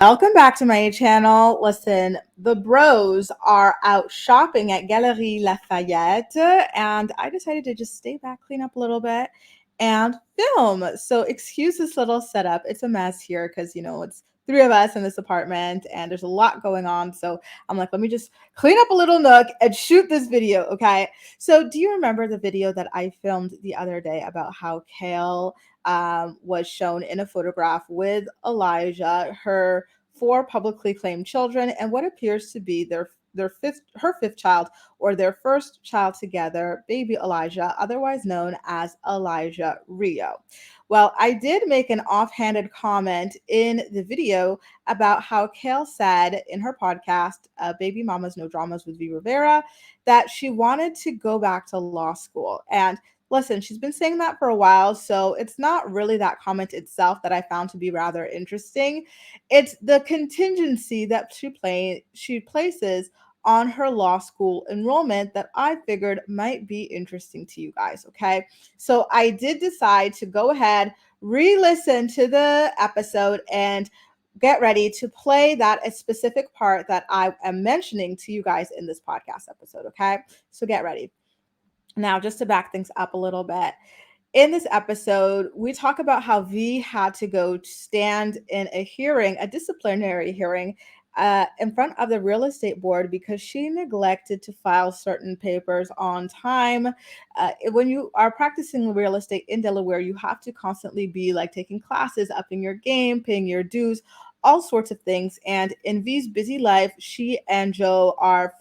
Welcome back to my channel. Listen, the bros are out shopping at Galerie Lafayette, and I decided to just stay back, clean up a little bit, and film. So, excuse this little setup. It's a mess here because, it's three of us in this apartment and there's a lot going on. So, I'm like, let me just clean up a little nook and shoot this video, okay? So, do you remember the video that I filmed the other day about how Kail was shown in a photograph with Elijah, her 4 publicly claimed children, and what appears to be her fifth child, or their first child together, baby Elijah, otherwise known as Elijah Rio. Well, I did make an offhanded comment in the video about how Kail said in her podcast, Baby Mamas No Dramas with Vee Rivera, that she wanted to go back to law school. And listen, she's been saying that for a while, so it's not really that comment itself that I found to be rather interesting. It's the contingency that she places on her law school enrollment that I figured might be interesting to you guys, okay? So I did decide to go ahead, re-listen to the episode, and get ready to play that a specific part that I am mentioning to you guys in this podcast episode, okay? So get ready. Now, just to back things up a little bit, in this episode, we talk about how V had to go stand in a hearing, a disciplinary hearing, in front of the real estate board because she neglected to file certain papers on time. When you are practicing real estate in Delaware, you have to constantly be like taking classes, upping your game, paying your dues, all sorts of things. And in V's busy life, she and Joe are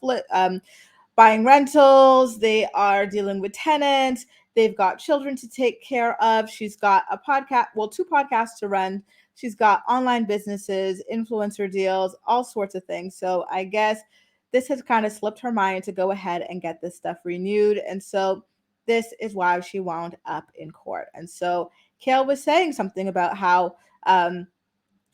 buying rentals, they are dealing with tenants, they've got children to take care of. She's got a podcast, well, 2 podcasts to run. She's got online businesses, influencer deals, all sorts of things. So I guess this has kind of slipped her mind to go ahead and get this stuff renewed. And so this is why she wound up in court. And so Kail was saying something about how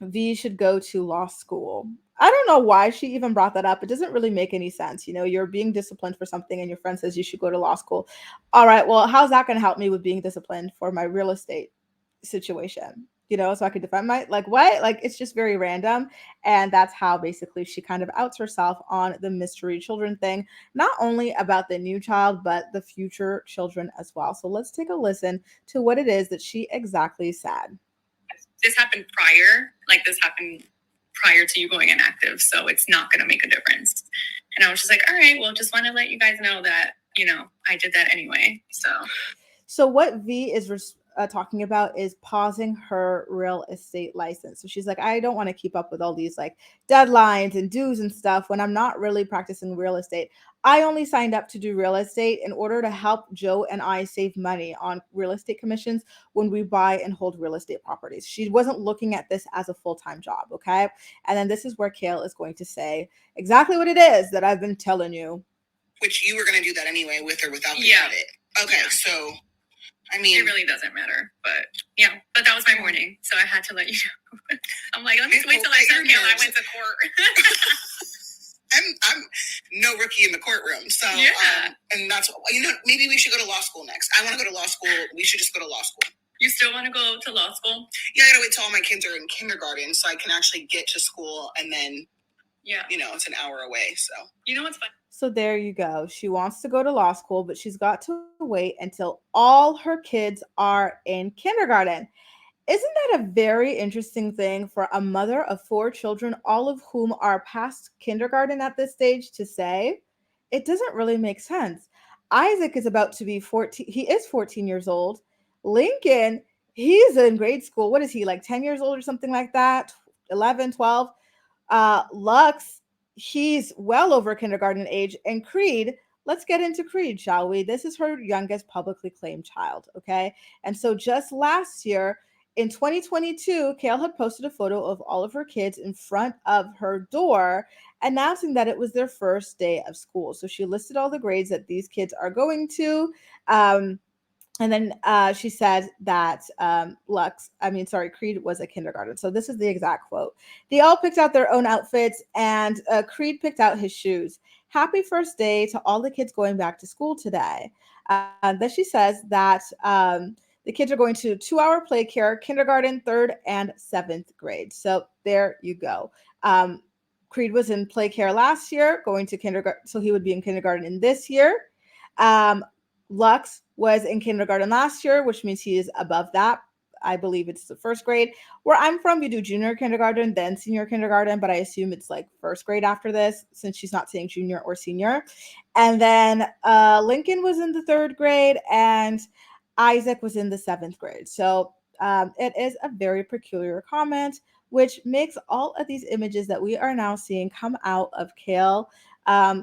V should go to law school. I don't know why she even brought that up. It doesn't really make any sense. You're being disciplined for something and your friend says you should go to law school. All right, well, how's that going to help me with being disciplined for my real estate situation? So I could defend like what? Like it's just very random. And that's how basically she kind of outs herself on the mystery children thing, not only about the new child, but the future children as well. So let's take a listen to what it is that she exactly said. This happened prior to you going inactive, so it's not going to make a difference. And I was just like, all right, well, just want to let you guys know that, I did that anyway. So what V is talking about is pausing her real estate license. So she's like, I don't want to keep up with all these like deadlines and dues and stuff when I'm not really practicing real estate. I only signed up to do real estate in order to help Joe and I save money on real estate commissions when we buy and hold real estate properties. She wasn't looking at this as a full-time job, okay? And then this is where Kail is going to say exactly what it is that I've been telling you. Which you were going to do that anyway, with or without the edit. Okay, yeah. So I mean, it really doesn't matter, but yeah, but that was my morning, so I had to let you know. I'm like, let me wait till I start. I went to court. I'm no rookie in the courtroom, so yeah. And that's maybe we should go to law school next. I want to go to law school. We should just go to law school. You still want to go to law school? Yeah, I gotta wait till all my kids are in kindergarten so I can actually get to school, and then it's an hour away. So what's fun? So there you go. She wants to go to law school, but she's got to wait until all her kids are in kindergarten. Isn't that a very interesting thing for a mother of 4 children, all of whom are past kindergarten at this stage, to say? It doesn't really make sense. Isaac is about to be 14. He is 14 years old. Lincoln, he's in grade school. What is he, like 10 years old or something like that? 11, 12. Lux, he's well over kindergarten age. And Creed, let's get into Creed, shall we? This is her youngest publicly claimed child, okay? And so just last year, in 2022, Kail had posted a photo of all of her kids in front of her door, announcing that it was their first day of school. So she listed all the grades that these kids are going to. And then she said that Creed was a kindergarten. So this is the exact quote. They all picked out their own outfits, and Creed picked out his shoes. Happy first day to all the kids going back to school today. Then she says that The kids are going to 2-hour play care, kindergarten, 3rd, and 7th grade. So there you go. Creed was in play care last year, going to kindergarten, so he would be in kindergarten in this year. Lux was in kindergarten last year, which means he is above that. I believe it's the 1st grade. Where I'm from, you do junior kindergarten, then senior kindergarten, but I assume it's like 1st grade after this, since she's not saying junior or senior. And then Lincoln was in the 3rd grade, and Isaac was in the 7th grade. So it is a very peculiar comment, which makes all of these images that we are now seeing come out of Kail,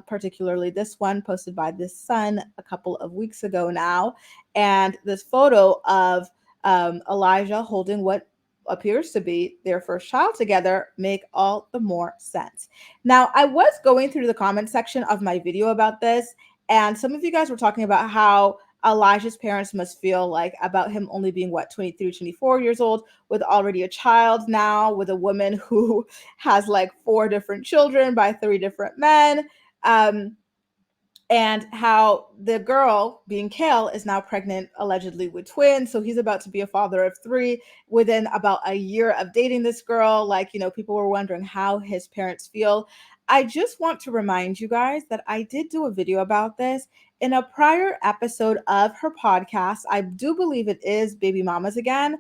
particularly this one posted by this son a couple of weeks ago now, and this photo of Elijah holding what appears to be their first child together make all the more sense. Now, I was going through the comment section of my video about this, and some of you guys were talking about how Elijah's parents must feel like about him only being 23, 24 years old with already a child now with a woman who has like 4 different children by 3 different men. And how the girl, being Kail, is now pregnant allegedly with twins. So he's about to be a father of 3 within about a year of dating this girl. Like, people were wondering how his parents feel. I just want to remind you guys that I did do a video about this in a prior episode of her podcast. I do believe it is Baby Mamas Again.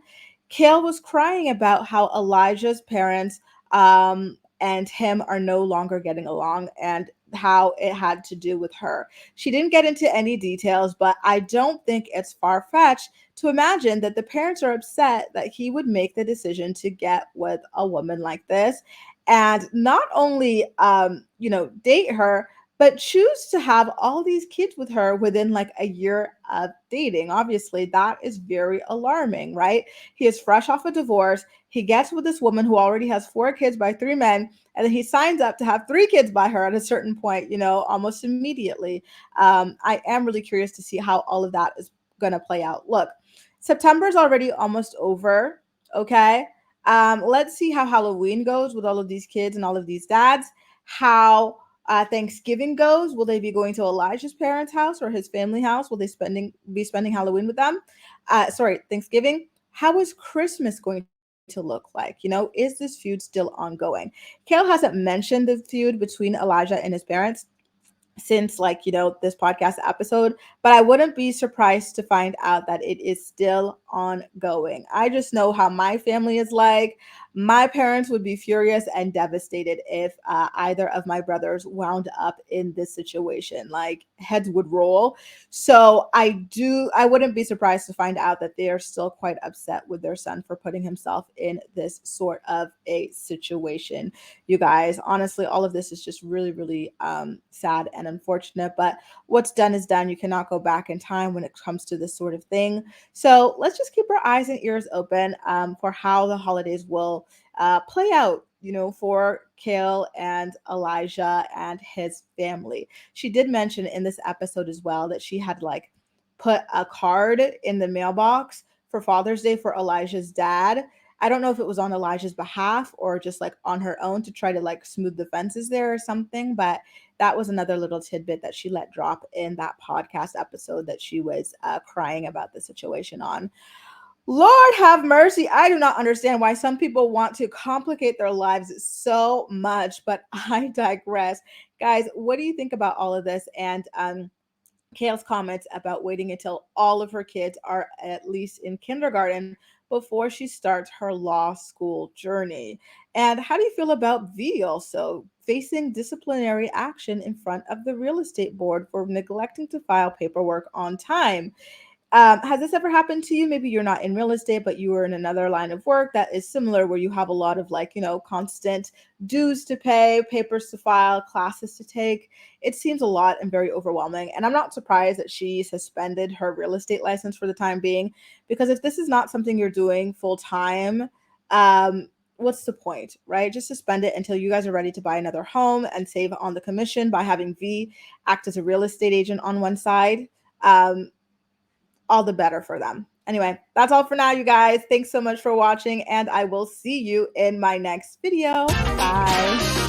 Kail was crying about how Elijah's parents and him are no longer getting along, and how it had to do with her. She didn't get into any details, but I don't think it's far-fetched to imagine that the parents are upset that he would make the decision to get with a woman like this, and not only date her, but choose to have all these kids with her within like a year of dating. Obviously, that is very alarming, right? He is fresh off a divorce. He gets with this woman who already has 4 kids by 3 men, and then he signs up to have 3 kids by her at a certain point, almost immediately. I am really curious to see how all of that is going to play out. Look, September is already almost over, okay? Let's see how Halloween goes with all of these kids and all of these dads. How Thanksgiving goes. Will they be going to Elijah's parents' house or his family house? Will they be spending Halloween with them? Thanksgiving. How is Christmas going to look like? Is this feud still ongoing? Kail hasn't mentioned the feud between Elijah and his parents since this podcast episode, but I wouldn't be surprised to find out that it is still ongoing. I just know how my family is like. My parents would be furious and devastated if either of my brothers wound up in this situation. Like, heads would roll. So I wouldn't be surprised to find out that they are still quite upset with their son for putting himself in this sort of a situation. You guys, honestly, all of this is just really, really sad and unfortunate, but what's done is done. You cannot go back in time when it comes to this sort of thing. So let's just keep our eyes and ears open for how the holidays will play out, for Kail and Elijah and his family. She did mention in this episode as well that she had put a card in the mailbox for Father's Day for Elijah's dad. I don't know if it was on Elijah's behalf or just on her own to try to smooth the fences there or something, but that was another little tidbit that she let drop in that podcast episode that she was crying about the situation on. Lord have mercy. I do not understand why some people want to complicate their lives so much, but I digress. Guys, what do you think about all of this? And Kail's comments about waiting until all of her kids are at least in kindergarten before she starts her law school journey. And how do you feel about Vee also facing disciplinary action in front of the real estate board for neglecting to file paperwork on time? Has this ever happened to you? Maybe you're not in real estate, but you are in another line of work that is similar, where you have a lot of constant dues to pay, papers to file, classes to take. It seems a lot and very overwhelming. And I'm not surprised that she suspended her real estate license for the time being, because if this is not something you're doing full time, what's the point, right? Just suspend it until you guys are ready to buy another home and save on the commission by having Vee act as a real estate agent on one side. All the better for them. Anyway, that's all for now, you guys. Thanks so much for watching, and I will see you in my next video. Bye.